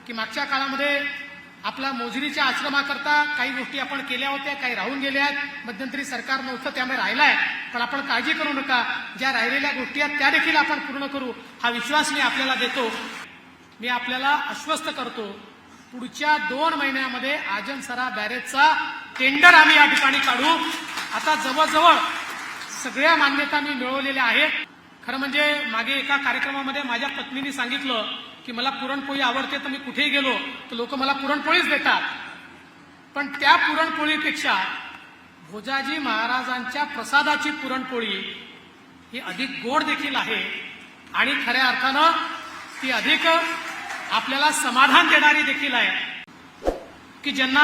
की मागच्या काळामध्ये आपला मोजरीच्या आश्रमाकरता काही गोष्टी आपण केल्या होत्या, काही राहून गेल्या आहेत. मध्यंतरी सरकार नव्हतं त्यामुळे राहिलाय, पण आपण काळजी करू नका. ज्या राहिलेल्या गोष्टी आहेत त्या देखील आपण पूर्ण करू, हा विश्वास मी आपल्याला देतो. मी आपल्याला आश्वस्त करतो, पुढच्या 2 महिन्यामध्ये आजनसरा बॅरेजचा टेंडर आम्ही या ठिकाणी काढू. आता जवळजवळ सगळ्या मान्यता मी मिळवलेल्या आहेत. खरं म्हणजे मागे एका कार्यक्रमामध्ये माझ्या पत्नीने सांगितलं की मला पुरणपोळी आवडते, तर मी कुठेही गेलो तर लोक मला पुरणपोळीच देतात. पण त्या पुरणपोळीपेक्षा भोजाजी महाराजांच्या प्रसादाची पुरणपोळी ही अधिक गोड देखील आहे आणि खऱ्या अर्थानं ती अधिक आपल्याला समाधान देणारी देखील आहे. की ज्यांना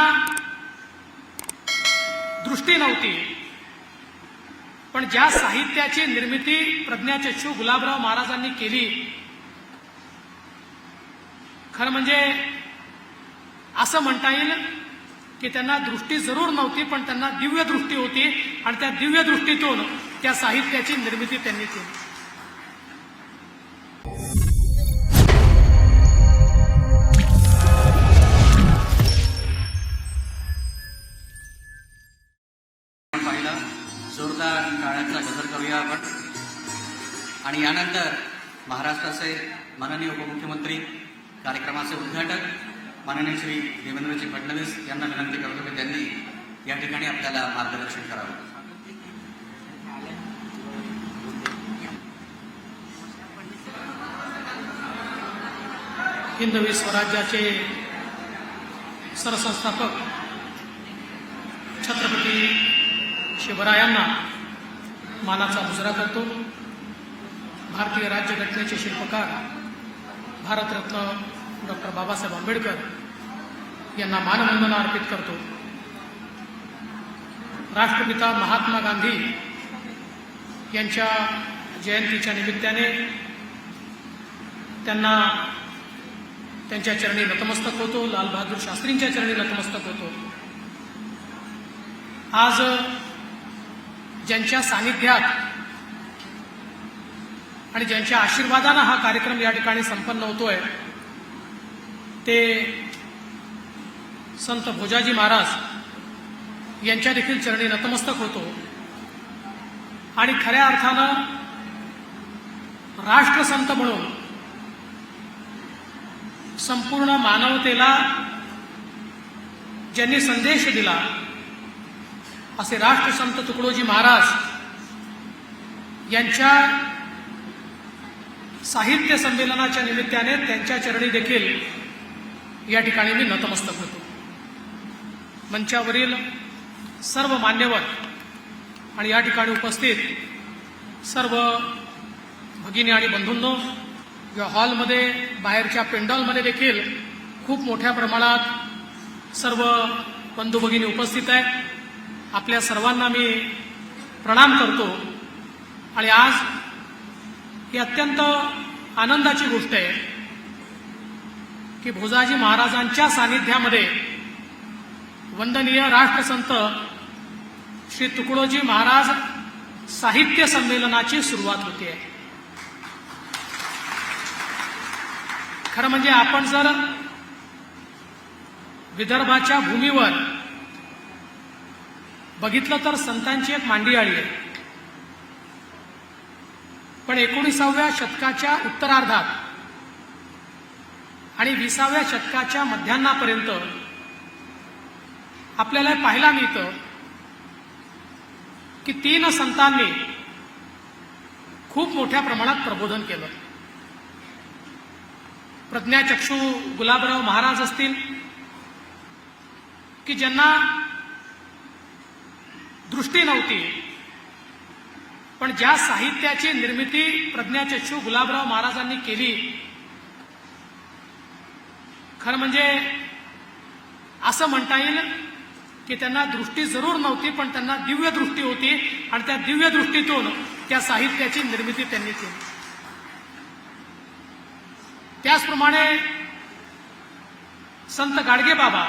दृष्टी नव्हती, पण ज्या साहित्याची निर्मिती प्रज्ञाचक्षू गुलाबराव महाराजांनी केली, खरं म्हणजे असं म्हणता येईल की त्यांना दृष्टी जरूर नव्हती, पण त्यांना दिव्य दृष्टी होती आणि त्या दिव्य दृष्टीतून त्या साहित्याची निर्मिती त्यांनी केली. जोरदार टाळ्यांचा गजर करूया आपण. आणि यानंतर महाराष्ट्राचे माननीय उपमुख्यमंत्री, कार्यक्रमाचे उद्घाटक माननीय श्री देवेंद्रजी फडणवीस यांना विनंती करतो की त्यांनी या ठिकाणी आपल्याला मार्गदर्शन करावं. हिंदवी स्वराज्याचे सरसंस्थापक छत्रपती शिवरायांना मानाचा मुजरा करतो. भारतीय राज्यघटनेचे शिल्पकार भारतरत्न डॉक्टर बाबासाहेब आंबेडकर यांना मानवंदना अर्पित करतो. राष्ट्रपिता महात्मा गांधी यांच्या जयंतीच्या निमित्ताने त्यांना त्यांच्या चरणी नतमस्तक होतो. लालबहादूर शास्त्रींच्या चरणी नतमस्तक होतो. आज ज्यांच्या सानिध्यात आणि ज्यांच्या आशीर्वादानं हा कार्यक्रम या ठिकाणी संपन्न होतोय ते संत भोजाजी महाराज यांच्या देखील चरणी नतमस्तक होतो. आणि खऱ्या अर्थानं राष्ट्रसंत म्हणून संपूर्ण मानवतेला ज्यांनी संदेश दिला असे राष्ट्रसंत तुकडोजी महाराज यांच्या साहित्य संमेलनाच्या निमित्ताने त्यांच्या चरणी देखील या ठिकाणी मी नतमस्तक होतो. मंचावरील सर्व मान्यवर आणि या ठिकाणी उपस्थित सर्व भगिनी आणि बंधूंनो, या हॉलमध्ये बाहेरच्या पेंडॉलमध्ये देखील खूप मोठ्या प्रमाणात सर्व बंधू भगिनी उपस्थित आहेत. आपल्या सर्वांना मी प्रणाम करतो. आणि आज ही अत्यंत आनंदाची गोष्ट आहे की भोजाजी महाराजांच्या सानिध्यामध्ये वंदनीय राष्ट्रसंत श्री तुकडोजी महाराज साहित्य संमेलनाची सुरुवात होते. खरं म्हणजे आपण जर विदर्भाच्या भूमीवर बघितलं तर संतांची एक मांडियाळी आहे. पण 19व्या शतकाच्या उत्तरार्धात आणि 20व्या शतकाच्या मध्यान्नापर्यंत आपल्याला पाहायला मिळतं की 3 संतांनी खूप मोठ्या प्रमाणात प्रबोधन केलं. प्रज्ञाचक्षू गुलाबराव महाराज असतील की ज्यांना दृष्टी नव्हती, पण ज्या साहित्याची निर्मिती प्रज्ञाचक्षू गुलाबराव महाराजांनी केली, खरं म्हणजे असं म्हणता येईल की त्यांना दृष्टी जरूर नव्हती, पण त्यांना दिव्य दृष्टी होती आणि त्या दिव्य दृष्टीतून त्या साहित्याची निर्मिती त्यांनी केली. त्याचप्रमाणे संत गाडगे बाबा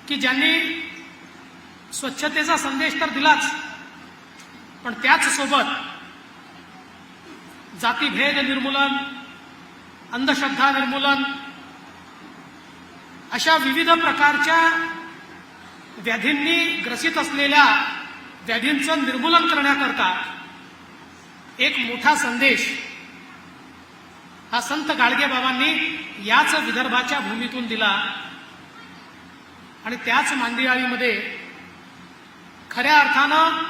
की ज्यांनी स्वच्छतेचा संदेश तर दिलाच, पण त्याच सोबत जातीभेद निर्मूलन, अंधश्रद्धा निर्मूलन, अशा विविध प्रकारच्या व्याधींनी ग्रसित असलेल्या व्याधींचं निर्मूलन करण्याकरता एक मोठा संदेश हा संत गाडगेबाबांनी याच विदर्भाच्या भूमीतून दिला आणि त्याच मांदियाळीमध्ये खऱ्या अर्थानं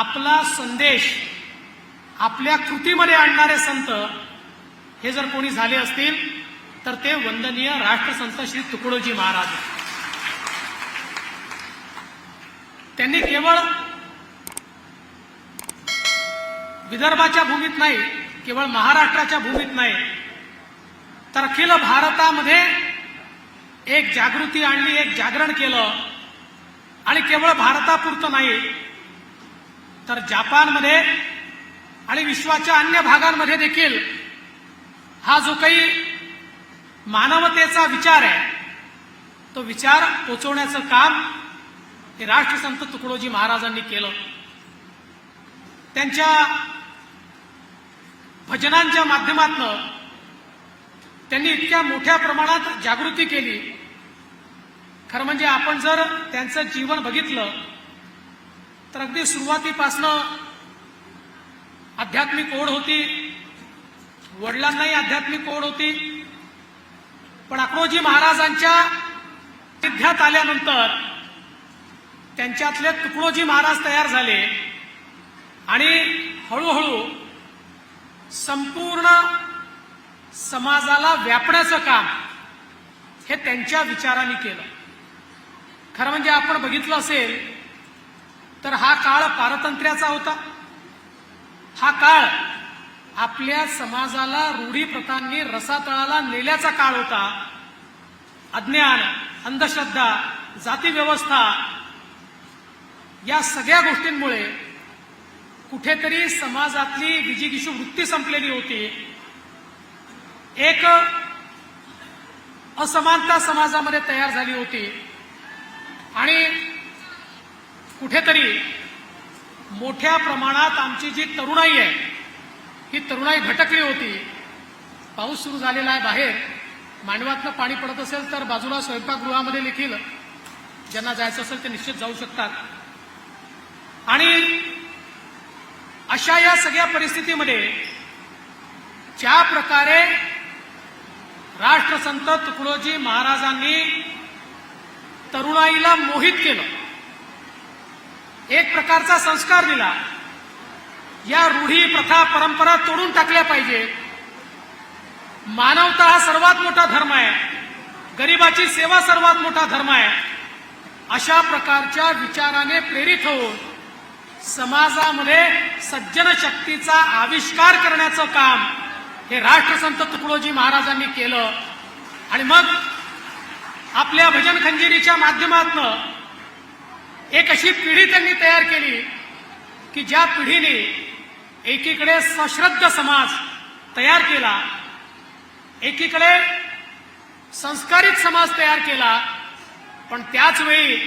आपला संदेश आपल्या कृतीमध्ये आणणारे संत हे जर कोणी झाले असतील तर ते वंदनीय राष्ट्रसंत श्री तुकडोजी महाराज. त्यांनी केवळ विदर्भाच्या भूमीत नाही, केवळ महाराष्ट्राच्या भूमीत नाही, तर अखिल भारतामध्ये एक जागृती आणली, एक जागरण केलं. आणि केवळ भारतापुरतं नाही तर जपानमध्ये आणि विश्वाच्या अन्य भागांमध्ये देखील हा जो काही मानवतेचा विचार आहे तो विचार पोचवण्याचं काम हे राष्ट्रसंत तुकडोजी महाराजांनी केलं. त्यांच्या भजनांच्या माध्यमातून त्यांनी इतक्या मोठ्या प्रमाणात जागृती केली. खरं म्हणजे आपण जर त्यांचं जीवन बघितलं तर अगदी सुरुवातीपासनं आध्यात्मिक ओढ होती, वडिलांनाही आध्यात्मिक ओढ होती, पण अक्रोजी महाराजांच्या सानिध्यात आल्यानंतर त्यांच्यातले तुकडोजी महाराज तयार झाले आणि हळूहळू संपूर्ण समाजाला व्यापण्याचं काम हे त्यांच्या विचारांनी केलं. खरं म्हणजे आपण बघितलं असेल तर हा काळ पारतंत्र्याचा होता. हा काळ आपल्या समाजाला रूढी प्रथांनी रसातळाला नेल्याचा काळ होता. अज्ञान, अंधश्रद्धा, जाती व्यवस्था या सगळ्या गोष्टींमुळे कुठेतरी समाजातली विजिगीषू वृत्ती संपलेली होती. एक असमानता समाजामध्ये तयार झाली होती आणि कुठेतरी मोठ्या प्रमाणात आमची जी तरुणाई आहे ही तरुणाई भटकली होती. पाऊस सुरू झालेला आहे, बाहेर मांडवातनं पाणी पडत असेल तर बाजूला स्वयंपाकगृहामध्ये देखील ज्यांना जायचं असेल ते निश्चित जाऊ शकतात. आणि अशा या सगळ्या परिस्थितीमध्ये ज्या प्रकारे राष्ट्रसंत तुकडोजी महाराजांनी तरुणाईला मोहित केलं, एक प्रकारचा संस्कार दिला, या रूढी प्रथा परंपरा तोडून टाकल्या पाहिजे, मानवता हा सर्वात मोठा धर्म आहे, गरिबाची सेवा सर्वात मोठा धर्म आहे, अशा प्रकारच्या विचाराने प्रेरित होऊन समाजामध्ये सज्जन शक्तीचा आविष्कार करण्याचं काम हे राष्ट्रसंत तुकडोजी महाराजांनी केलं. आणि मग आपल्या भजन खंजिरीच्या माध्यमातून एक अशी पिढी त्यांनी तयार केली की ज्या पिढीने एकीकडे सश्रद्ध समाज तयार केला, एकीकडे संस्कारित समाज तयार केला, पण त्याच वेळी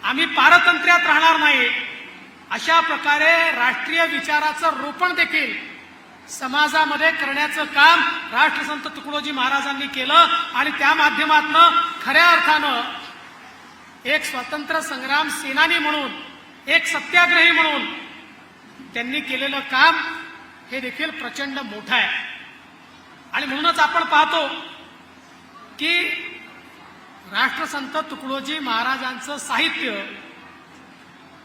आम्ही पारतंत्र्यात राहणार नाही अशा प्रकारे राष्ट्रीय विचाराचं रोपण देखील समाजामध्ये करण्याचं काम राष्ट्रसंत तुकडोजी महाराजांनी केलं. आणि त्या माध्यमातून खऱ्या अर्थानं एक स्वातंत्र्य संग्राम सेनानी म्हणून, एक सत्याग्रही म्हणून त्यांनी केलेलं काम हे देखील प्रचंड मोठं आहे. आणि म्हणूनच आपण पाहतो की राष्ट्रसंत तुकडोजी महाराजांचं साहित्य,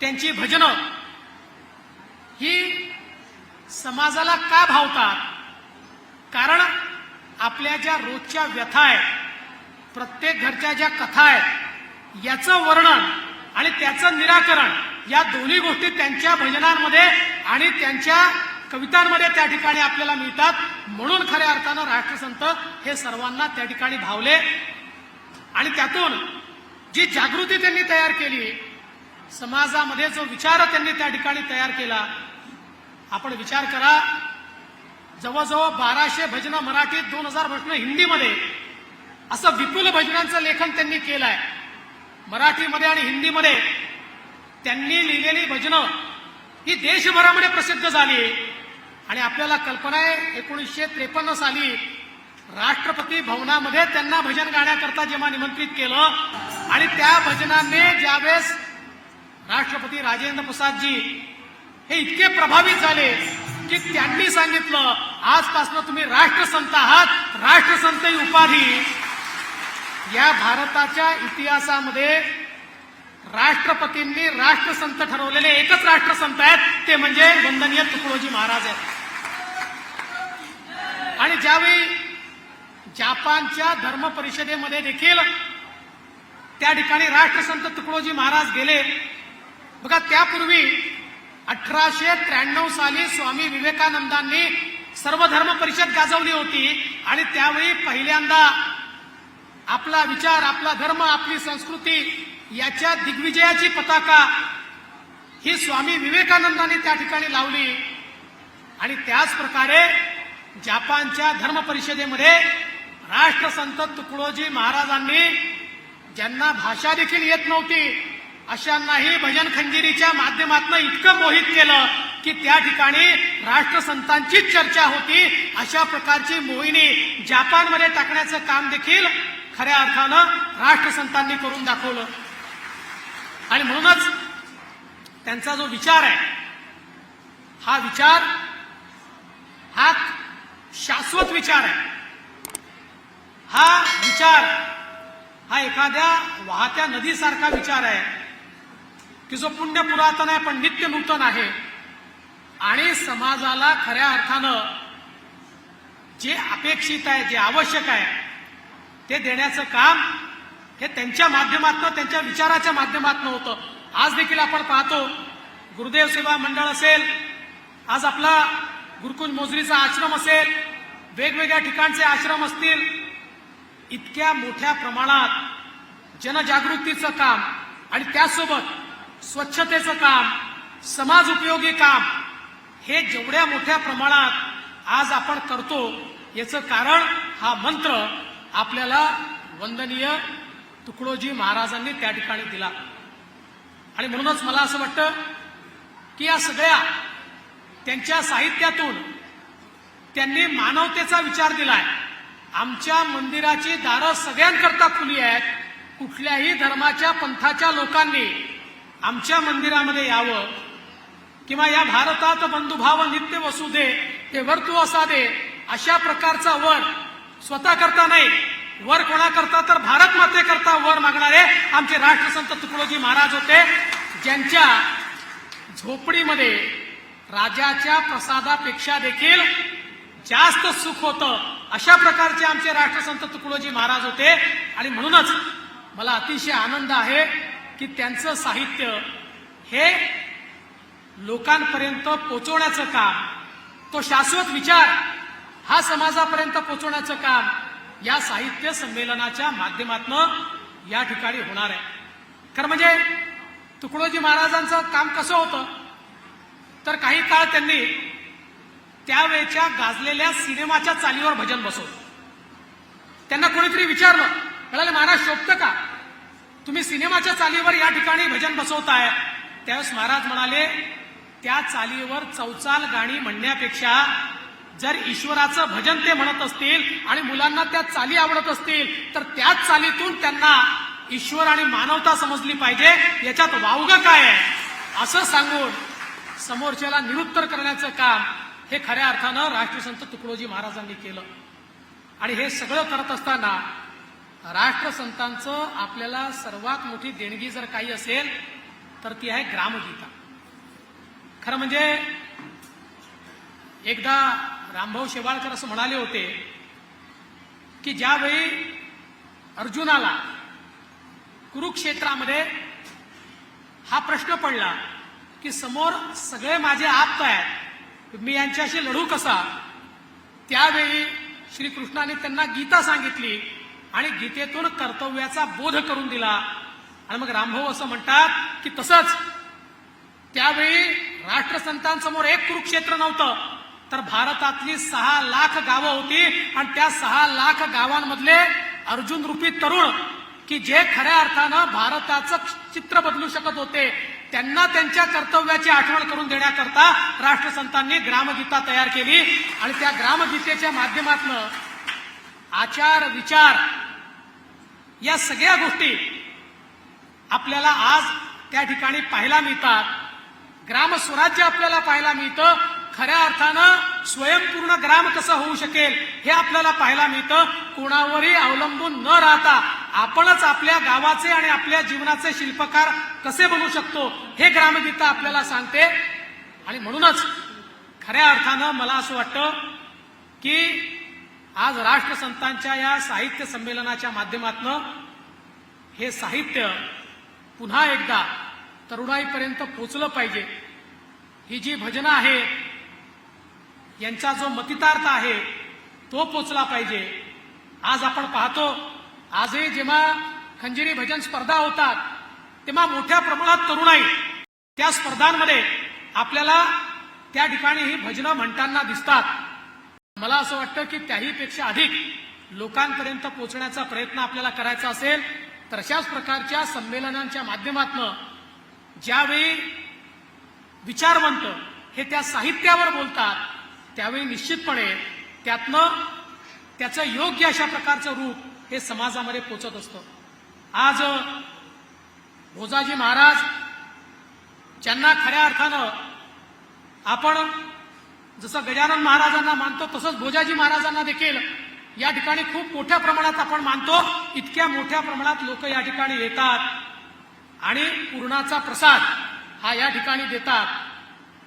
त्यांची भजनं ही समाजाला का भावतात? कारण आपल्या ज्या रोजच्या व्यथा आहेत, प्रत्येक घरच्या ज्या कथा आहेत, याचं वर्णन आणि त्याचं निराकरण या दोन्ही गोष्टी त्यांच्या भजनांमध्ये आणि त्यांच्या कवितांमध्ये त्या ठिकाणी आपल्याला मिळतात. म्हणून खऱ्या अर्थानं राष्ट्रसंत हे सर्वांना त्या ठिकाणी भावले. आणि त्यातून जी जागृती त्यांनी तयार केली, समाजामध्ये जो विचार त्यांनी त्या ठिकाणी तयार केला, आपण विचार करा, जवळजवळ 1200 भजनं मराठीत, 2000 भजनं हिंदीमध्ये, असं विपुल भजनांचं लेखन त्यांनी केलं आहे. मराठीमध्ये आणि हिंदीमध्ये त्यांनी लिहिलेली भजनं ही देशभरामध्ये प्रसिद्ध झाली. आणि आपल्याला कल्पना आहे 1953 साली राष्ट्रपती भवनामध्ये त्यांना भजन गाण्याकरता जेव्हा निमंत्रित केलं आणि त्या भजनाने ज्यावेळेस राष्ट्रपती राजेंद्र प्रसादजी हे इतके प्रभावित झाले की त्यांनी सांगितलं, आजपासून तुम्ही राष्ट्रसंत आहात. राष्ट्रसंत ही उपाधी या भारताच्या इतिहासामध्ये राष्ट्रपतींनी राष्ट्रसंत ठरवलेले एकच राष्ट्रसंत आहेत, ते म्हणजे वंदनीय तुकडोजी महाराज आहेत. आणि ज्यावेळी जपानच्या धर्म परिषदेमध्ये देखील त्या ठिकाणी राष्ट्रसंत तुकडोजी महाराज गेले. बघा, त्यापूर्वी 1893 साली स्वामी विवेकानंदांनी सर्वधर्म परिषद गाजवली होती आणि त्यावेळी पहिल्यांदा आपला विचार, आपला धर्म, आपली संस्कृती याच्या दिग्विजयाची पताका ही स्वामी विवेकानंदांनी त्या ठिकाणी लावली. आणि त्याच प्रकारे जपानच्या धर्म परिषदेमध्ये राष्ट्रसंत तुकडोजी महाराजांनी, ज्यांना भाषा देखील येत नव्हती, अशांनाही भजन खंजिरीच्या माध्यमातून इतकं मोहित केलं की त्या ठिकाणी राष्ट्रसंतांचीच चर्चा होती. अशा प्रकारची मोहिनी जपानमध्ये टाकण्याचं काम देखील खऱ्या अर्थानं राष्ट्रसंतांनी करून दाखवलं. आणि म्हणूनच त्यांचा जो विचार आहे, हा विचार हा शाश्वत विचार आहे. हा विचार हा एखाद्या वाहत्या नदीसारखा विचार आहे की जो पुण्य पुरातन आहे पण नित्य नूतन आहे. आणि समाजाला खऱ्या अर्थानं जे अपेक्षित आहे, जे आवश्यक आहे, ते देण्याचं काम हे त्यांच्या माध्यमातून, त्यांच्या विचाराच्या माध्यमातून होतं. आज देखील आपण पाहतो, गुरुदेव सेवा मंडळ असेल, आज आपला गुरुकुंज मोजरीचा आश्रम असेल, वेगवेगळ्या ठिकाणचे आश्रम असतील, इतक्या मोठ्या प्रमाणात जनजागृतीचं काम आणि त्यासोबत स्वच्छतेचं काम, समाज उपयोगी काम हे जेवढ्या मोठ्या प्रमाणात आज आपण करतो, याचं कारण हा मंत्र आपल्याला वंदनीय तुकडोजी महाराजांनी त्या ठिकाणी दिला. आणि म्हणूनच मला असं वाटतं की या सगळ्या त्यांच्या साहित्यातून त्यांनी मानवतेचा विचार दिलाय. आमच्या मंदिराची दारं सगळ्यांकरता खुली आहेत. कुठल्याही धर्माच्या पंथाच्या लोकांनी आमच्या मंदिरामध्ये यावं किंवा या भारतात बंधुभाव नित्य वसुदे ते वर तू असा दे, अशा प्रकारचा वर स्वतः करता नाही, वर कोणाकरता तर भारत मातेकरता वर मागणारे आमचे राष्ट्रसंत तुकडोजी महाराज होते, ज्यांच्या झोपडीमध्ये राजाच्या प्रसादापेक्षा देखील जास्त सुख होतं. अशा प्रकारचे आमचे राष्ट्रसंत तुकडोजी महाराज होते. आणि म्हणूनच मला अतिशय आनंद आहे की त्यांचं साहित्य हे लोकांपर्यंत पोहोचवण्याचं काम, तो शाश्वत विचार हा समाजापर्यंत पोहोचवण्याचं काम या साहित्य संमेलनाच्या माध्यमातून या ठिकाणी होणार आहे. खरं म्हणजे तुकडोजी महाराजांचं काम कसं होतं तर काही काळ त्यांनी त्यावेळच्या गाजलेल्या सिनेमाच्या चालीवर भजन बसवलं. त्यांना कोणीतरी विचारलं, म्हणाले महाराज शोभतं का, तुम्ही सिनेमाच्या चालीवर या ठिकाणी भजन बसवताय. त्यावेळेस महाराज म्हणाले, त्या चालीवर चौचाल गाणी म्हणण्यापेक्षा जर ईश्वराचं भजन ते म्हणत असतील आणि मुलांना त्या चाली आवडत असतील तर त्याच चालीतून त्यांना ईश्वर आणि मानवता समजली पाहिजे, याच्यात वावगं काय आहे असं सांगून समोरच्याला निरुत्तर करण्याचं काम हे खऱ्या अर्थानं राष्ट्रसंत तुकडोजी महाराजांनी केलं. आणि हे सगळं करत असताना राष्ट्रसंतांचं आपल्याला सर्वात मोठी देणगी जर काही असेल तर ती आहे ग्रामगीता. खरं म्हणजे एकदा रामभाऊ शेवाळकर असं म्हणाले होते की ज्यावेळी अर्जुनाला कुरुक्षेत्रामध्ये हा प्रश्न पडला की समोर सगळे माझे आप्त आहेत, मी यांच्याशी लढू कसा, त्यावेळी श्रीकृष्णाने त्यांना गीता सांगितली आणि गीतेतून कर्तव्याचा बोध करून दिला. आणि मग रामभाऊ असं म्हणतात की तसंच त्यावेळी राष्ट्रसंतांसमोर एक कुरुक्षेत्र नव्हतं तर भारतातली 6 लाख गावं होती आणि त्या 6 लाख गावांमधले अर्जुन रूपी तरुण की जे खऱ्या अर्थानं भारताचं चित्र बदलू शकत होते, त्यांना त्यांच्या कर्तव्याची आठवण करून देण्याकरता राष्ट्रसंतांनी ग्रामगीता तयार केली. आणि त्या ग्रामगीतेच्या माध्यमातून आचार विचार या सगळ्या गोष्टी आपल्याला आज त्या ठिकाणी पाहायला मिळतात. ग्रामस्वराज्य आपल्याला पाहायला मिळतं. खऱ्या अर्थानं स्वयंपूर्ण ग्राम कसं होऊ शकेल हे आपल्याला पाहायला मिळतं. कोणावरही अवलंबून न राहता आपणच आपल्या गावाचे आणि आपल्या जीवनाचे शिल्पकार कसे बनू शकतो हे ग्रामगीता आपल्याला सांगते. आणि म्हणूनच खऱ्या अर्थानं मला असं वाटतं की आज राष्ट्रसंतांच्या या साहित्य संमेलनाच्या माध्यमातून हे साहित्य पुन्हा एकदा तरुणाईपर्यंत पोचलं पाहिजे. ही जी भजनं आहेत यांचा जो मतितार्थ आहे तो पोचला पाहिजे. आज आपण पाहतो आजही जेव्हा खंजिरी भजन स्पर्धा होतात तेव्हा मोठ्या प्रमाणात तरुणाई त्या स्पर्धांमध्ये आपल्याला त्या ठिकाणी ही भजनं म्हणताना दिसतात. मला असं वाटतं की त्याहीपेक्षा अधिक लोकांपर्यंत पोहोचण्याचा प्रयत्न आपल्याला करायचा असेल तर अशाच प्रकारच्या संमेलनांच्या माध्यमातून ज्यावेळी विचारवंत हे त्या साहित्यावर बोलतात त्यावेळी निश्चितपणे त्यातनं त्याचं योग्य अशा प्रकारचं रूप हे समाजामध्ये पोचत असतं. आज भोजाजी महाराज ज्यांना खऱ्या अर्थानं आपण जसं गजानन महाराजांना मानतो तसंच भोजाजी महाराजांना देखील या ठिकाणी खूप मोठ्या प्रमाणात आपण मानतो. इतक्या मोठ्या प्रमाणात लोक या ठिकाणी येतात आणि पूर्णाचा प्रसाद हा या ठिकाणी देतात.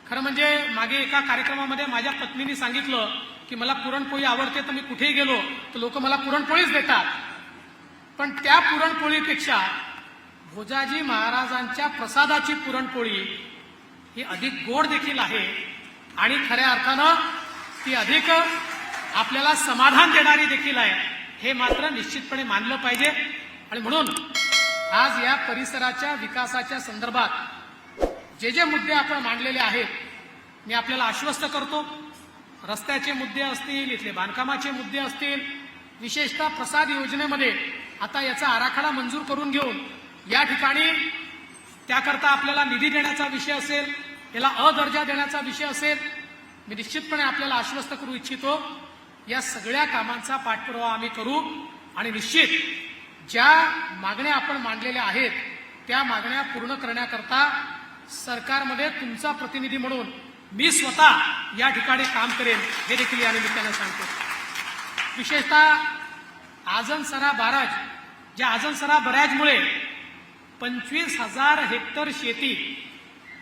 खरं म्हणजे मागे एका कार्यक्रमामध्ये माझ्या पत्नीने सांगितलं की मला पुरणपोळी आवडते तर मी कुठेही गेलो तर लोक मला पुरणपोळीच देतात. पण त्या पुरणपोळीपेक्षा भोजाजी महाराजांच्या प्रसादाची पुरणपोळी ही अधिक गोड देखील आहे आणि खऱ्या अर्थानं ती अधिक आपल्याला समाधान देणारी देखील आहे. हे मात्र निश्चितपणे मानलं पाहिजे. आणि म्हणून आज या परिसराच्या विकासाच्या संदर्भात जे जे मुद्दे आपण मांडलेले आहेत मी आपल्याला आश्वस्त करतो. रस्त्याचे मुद्दे असतील, इथले बांधकामाचे मुद्दे असतील, विशेषतः प्रसाद योजनेमध्ये आता याचा आराखडा मंजूर करून घेऊन या ठिकाणी त्याकरता आपल्याला निधी देण्याचा विषय असेल, याला अ दर्जा देण्याचा विषय असेल, मी निश्चितपणे आपल्याला आश्वस्त करू इच्छितो. या सगळ्या कामांचा पाठपुरावा आम्ही करू आणि निश्चित ज्या मागण्या आपण मांडलेल्या आहेत त्या मागण्या पूर्ण करण्याकरता सरकारमध्ये तुमचा प्रतिनिधी म्हणून मी स्वतः या ठिकाणी काम करेन हे देखील या निमित्ताने सांगतो. विशेषतः आजनसरा बॅराज, ज्या आजनसरा बॅराजमुळे 25,000 हेक्टर शेती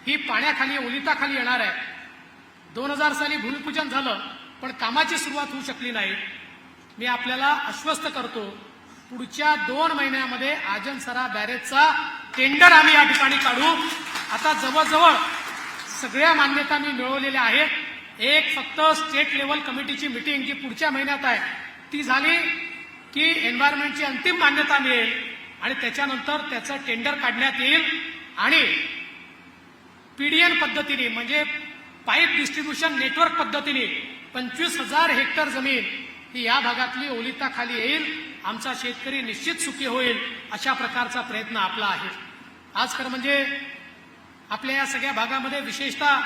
ही पाण्याखाली ओलिताखाली येणार आहे. 2000 साली भूमिपूजन झालं पण कामाची सुरुवात होऊ शकली नाही. मी आपल्याला आश्वस्त करतो पुढच्या 2 महिन्यामध्ये आजनसरा बॅरेजचा टेंडर आम्ही या ठिकाणी काढू. आता जवळजवळ सगळ्या मान्यता मी मिळवलेल्या आहेत. एक फक्त स्टेट लेवल कमिटीची मिटिंग जी पुढच्या महिन्यात आहे ती झाली की एन्व्हायरमेंटची अंतिम मान्यता मिळेल आणि त्याच्यानंतर त्याचं टेंडर काढण्यात येईल आणि पीडीएन पद्धतीने म्हणजे पाईप डिस्ट्रीब्युशन नेटवर्क पद्धतीने 25,000 हेक्टर जमीन ही या भागातली ओलिताखाली येईल. आमचा शेतकरी निश्चित सुखी होईल अशा प्रकारचा प्रयत्न आपला आहे. आज खरं म्हणजे आपल्या या सगळ्या भागामध्ये विशेषतः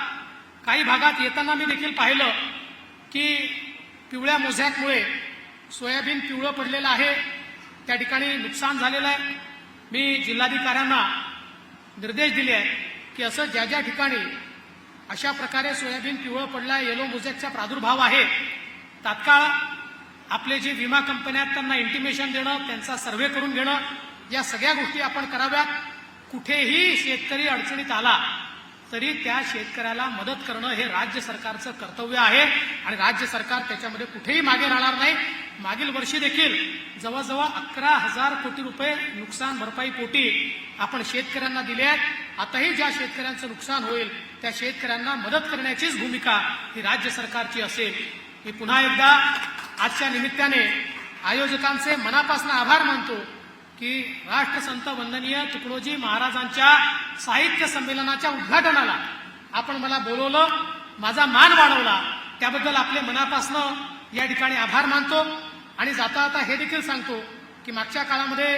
काही भागात येताना मी देखील पाहिलं की पिवळ्या मोझॅकमुळे सोयाबीन पिवळं पडलेलं आहे, त्या ठिकाणी नुकसान झालेलं आहे. मी जिल्हाधिकाऱ्यांना निर्देश दिले आहेत की असं ज्या ज्या ठिकाणी अशा प्रकारे सोयाबीन पिवळं पडलं आहे, येलो मोझॅकचा प्रादुर्भाव आहे, तात्काळ आपले जे विमा कंपन्या आहेत त्यांना इंटिमेशन देणं, त्यांचा सर्व्हे करून घेणं, या सगळ्या गोष्टी आपण कराव्यात. कुठेही शेतकरी अडचणीत आला तरी त्या शेतकऱ्याला मदत करणं हे राज्य सरकारचं कर्तव्य आहे आणि राज्य सरकार त्याच्यामध्ये कुठेही मागे राहणार नाही. मागील वर्षी देखील जवळजवळ 11,000 कोटी रुपये नुकसान भरपाई पोटी आपण शेतकऱ्यांना दिले आहेत. आताही ज्या शेतकऱ्यांचं नुकसान होईल त्या शेतकऱ्यांना मदत करण्याचीच भूमिका ही राज्य सरकारची असेल. मी पुन्हा एकदा आजच्या निमित्ताने आयोजकांचे मनापासून आभार मानतो की राष्ट्रसंत वंदनीय तुकडोजी महाराजांच्या साहित्य संमेलनाच्या उद्घाटनाला आपण मला बोलवलं, माझा मान वाढवला, त्याबद्दल आपले मनापासून या ठिकाणी आभार मानतो. आणि जाता जाता हे देखील सांगतो की मागच्या काळामध्ये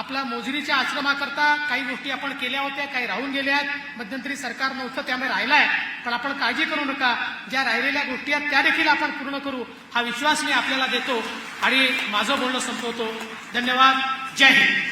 आपला मोजरीच्या आश्रमाकरता काही गोष्टी आपण केल्या होत्या, काही राहून गेल्या आहेत. मध्यंतरी सरकार नव्हतं त्यामुळे राहिलाय, पण आपण काळजी करू नका. ज्या राहिलेल्या गोष्टी आहेत त्या देखील आपण पूर्ण करू हा विश्वास मी आपल्याला देतो आणि माझं बोलणं संपवतो. धन्यवाद. जय हिंद.